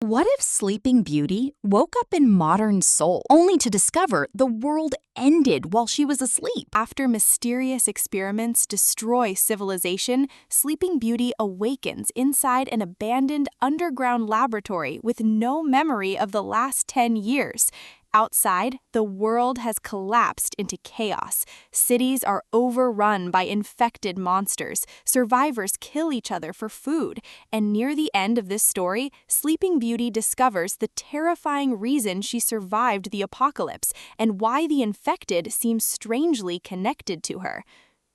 What if Sleeping Beauty woke up in modern Seoul, only to discover the world ended while she was asleep? After mysterious experiments destroy civilization, Sleeping Beauty awakens inside an abandoned underground laboratory with no memory of the last 10 years. Outside, the world has collapsed into chaos. Cities are overrun by infected monsters. Survivors kill each other for food. And near the end of this story, Sleeping Beauty discovers the terrifying reason she survived the apocalypse and why the infected seem strangely connected to her.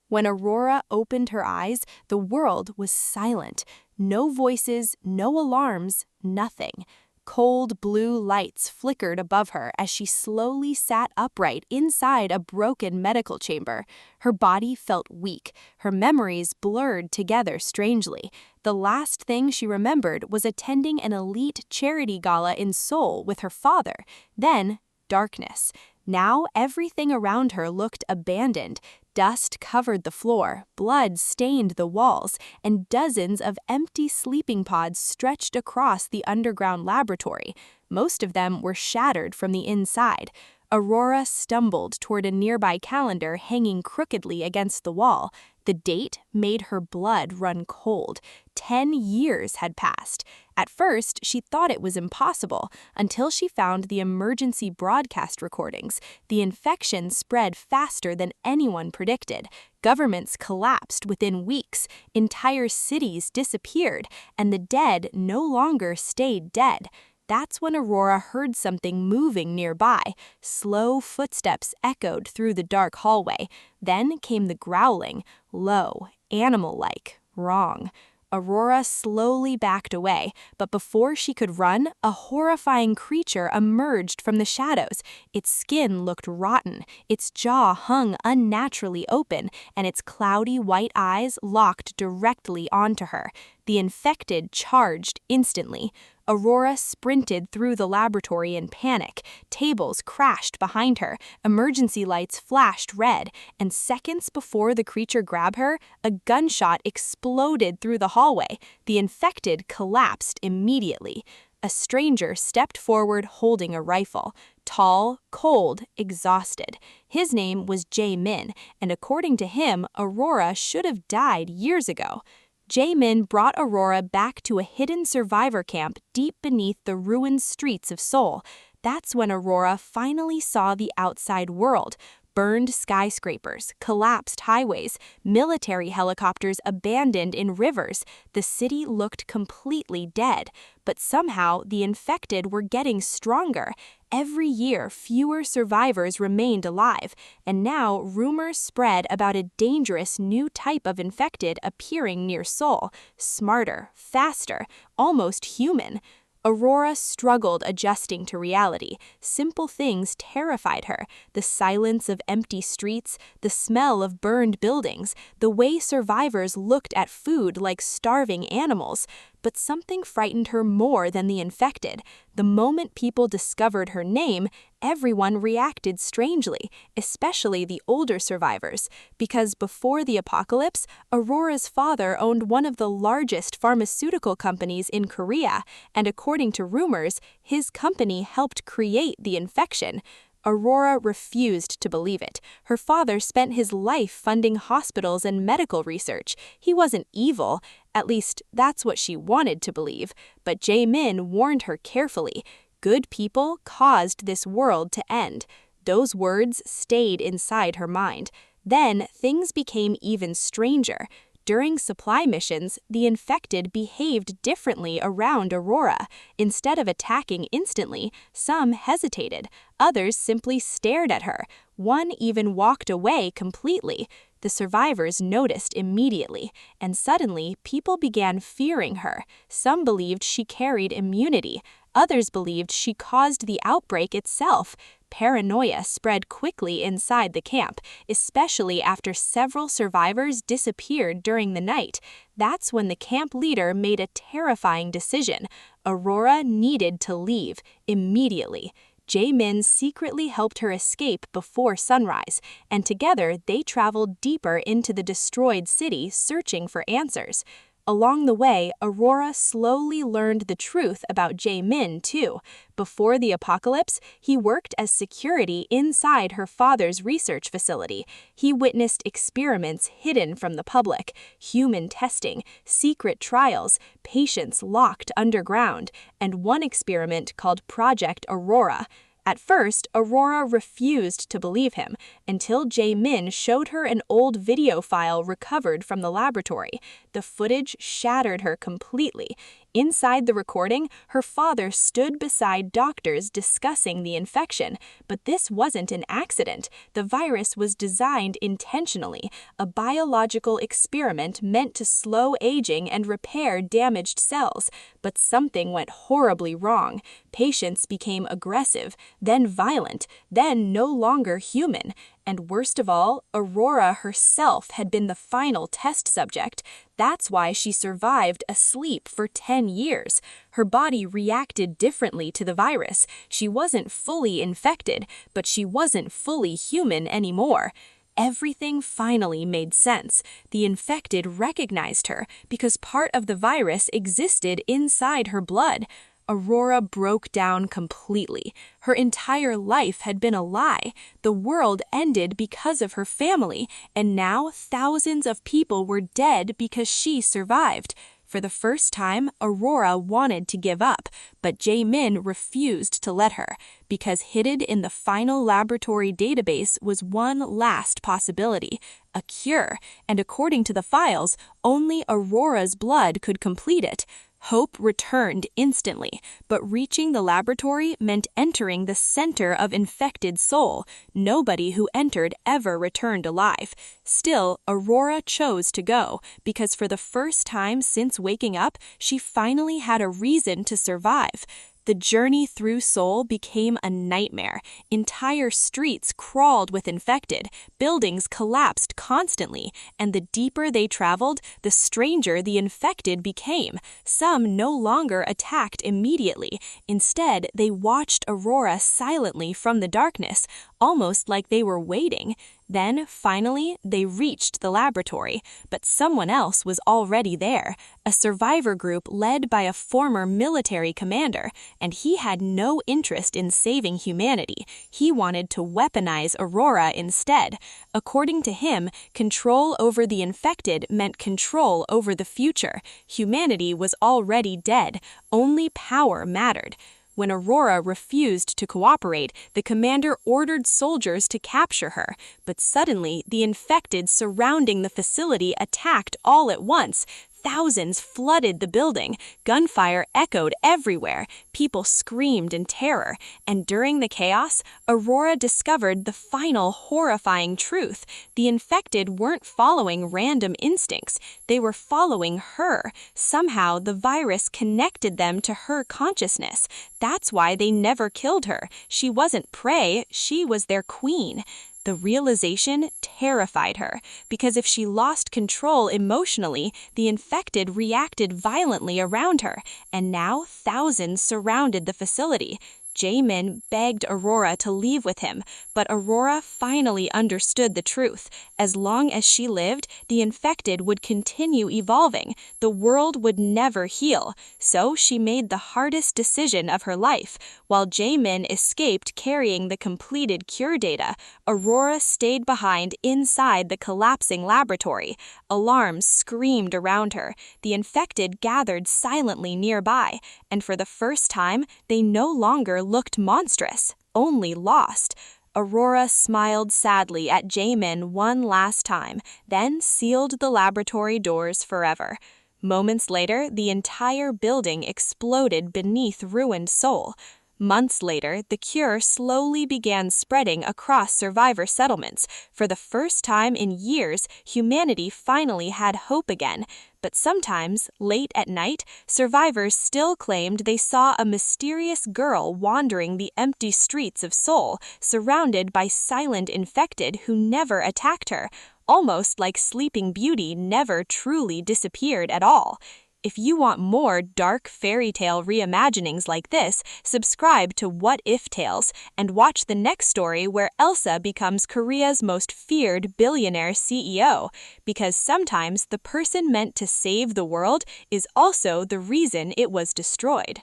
When Aurora opened her eyes, the world was silent. No voices, no alarms, nothing. Cold blue lights flickered above her as she slowly sat upright inside a broken medical chamber. Her body felt weak, her memories blurred together strangely. The last thing she remembered was attending an elite charity gala in Seoul with her father. Then, darkness. Now everything around her looked abandoned. Dust covered the floor, blood stained the walls, and dozens of empty sleeping pods stretched across the underground laboratory. Most of them were shattered from the inside. Aurora stumbled toward a nearby calendar hanging crookedly against the wall. The date made her blood run cold. 10 years had passed. At first, she thought it was impossible, until she found the emergency broadcast recordings. The infection spread faster than anyone predicted. Governments collapsed within weeks. Entire cities disappeared, and the dead no longer stayed dead. That's when Aurora heard something moving nearby. Slow footsteps echoed through the dark hallway. Then came the growling, low, animal-like, wrong. Aurora slowly backed away, but before she could run, a horrifying creature emerged from the shadows. Its skin looked rotten, its jaw hung unnaturally open, and its cloudy white eyes locked directly onto her. The infected charged instantly. Aurora sprinted through the laboratory in panic. Tables crashed behind her, emergency lights flashed red, and seconds before the creature grabbed her, a gunshot exploded through the hallway. The infected collapsed immediately. A stranger stepped forward holding a rifle. Tall, cold, exhausted. His name was Jae-min, and according to him, Aurora should have died years ago. Jae-min brought Aurora back to a hidden survivor camp deep beneath the ruined streets of Seoul. That's when Aurora finally saw the outside world. Burned skyscrapers, collapsed highways, military helicopters abandoned in rivers. The city looked completely dead, but somehow the infected were getting stronger. Every year, fewer survivors remained alive, and now rumors spread about a dangerous new type of infected appearing near Seoul, smarter, faster, almost human. Aurora struggled adjusting to reality. Simple things terrified her. The silence of empty streets, the smell of burned buildings, the way survivors looked at food like starving animals. But something frightened her more than the infected. The moment people discovered her name, everyone reacted strangely, especially the older survivors, because before the apocalypse, Aurora's father owned one of the largest pharmaceutical companies in Korea, and according to rumors, his company helped create the infection. Aurora refused to believe it. Her father spent his life funding hospitals and medical research. He wasn't evil. At least, that's what she wanted to believe. But Jae-min warned her carefully. Good people caused this world to end. Those words stayed inside her mind. Then, things became even stranger. During supply missions, the infected behaved differently around Aurora. Instead of attacking instantly, some hesitated. Others simply stared at her. One even walked away completely. The survivors noticed immediately, and suddenly people began fearing her. Some believed she carried immunity. Others believed she caused the outbreak itself. Paranoia spread quickly inside the camp, especially after several survivors disappeared during the night. That's when the camp leader made a terrifying decision. Aurora needed to leave immediately. Jae-min secretly helped her escape before sunrise, and together they traveled deeper into the destroyed city searching for answers. Along the way, Aurora slowly learned the truth about Jae-min, too. Before the apocalypse, he worked as security inside her father's research facility. He witnessed experiments hidden from the public, human testing, secret trials, patients locked underground, and one experiment called Project Aurora. At first, Aurora refused to believe him until Jae-min showed her an old video file recovered from the laboratory. The footage shattered her completely. Inside the recording, her father stood beside doctors discussing the infection. But this wasn't an accident. The virus was designed intentionally, a biological experiment meant to slow aging and repair damaged cells. But something went horribly wrong. Patients became aggressive, then violent, then no longer human. And worst of all, Aurora herself had been the final test subject. That's why she survived asleep for 10 years. Her body reacted differently to the virus. She wasn't fully infected, but she wasn't fully human anymore. Everything finally made sense. The infected recognized her because part of the virus existed inside her blood. Aurora broke down completely. Her entire life had been a lie. The world ended because of her family, and now thousands of people were dead because she survived. For the first time, Aurora wanted to give up, but Jae-min refused to let her, because hidden in the final laboratory database was one last possibility, a cure, and according to the files, only Aurora's blood could complete it. Hope returned instantly, but reaching the laboratory meant entering the center of infected Seoul. Nobody who entered ever returned alive. Still, Aurora chose to go, because for the first time since waking up, she finally had a reason to survive. The journey through Seoul became a nightmare. Entire streets crawled with infected, buildings collapsed constantly, and the deeper they traveled, the stranger the infected became. Some no longer attacked immediately. Instead, they watched Aurora silently from the darkness, almost like they were waiting. Then, finally, they reached the laboratory, but someone else was already there, a survivor group led by a former military commander, and he had no interest in saving humanity. He wanted to weaponize Aurora instead. According to him, control over the infected meant control over the future. Humanity was already dead. Only power mattered. When Aurora refused to cooperate, the commander ordered soldiers to capture her, but suddenly the infected surrounding the facility attacked all at once. Thousands flooded the building. Gunfire echoed everywhere. People screamed in terror. And during the chaos, Aurora discovered the final horrifying truth. The infected weren't following random instincts. They were following her. Somehow, the virus connected them to her consciousness. That's why they never killed her. She wasn't prey, she was their queen. The realization terrified her, because if she lost control emotionally, the infected reacted violently around her, and now thousands surrounded the facility. Jae-min begged Aurora to leave with him, but Aurora finally understood the truth. As long as she lived, the infected would continue evolving. The world would never heal. So she made the hardest decision of her life. While Jae-min escaped carrying the completed cure data, Aurora stayed behind inside the collapsing laboratory. Alarms screamed around her. The infected gathered silently nearby, and for the first time, they no longer looked monstrous, only lost. Aurora smiled sadly at Jae-min one last time, then sealed the laboratory doors forever. Moments later, the entire building exploded beneath ruined Seoul. Months later, the cure slowly began spreading across survivor settlements. For the first time in years, humanity finally had hope again. But sometimes, late at night, survivors still claimed they saw a mysterious girl wandering the empty streets of Seoul, surrounded by silent infected who never attacked her, almost like Sleeping Beauty never truly disappeared at all. If you want more dark fairy tale reimaginings like this, subscribe to What If Tales and watch the next story where Elsa becomes Korea's most feared billionaire CEO, because sometimes the person meant to save the world is also the reason it was destroyed.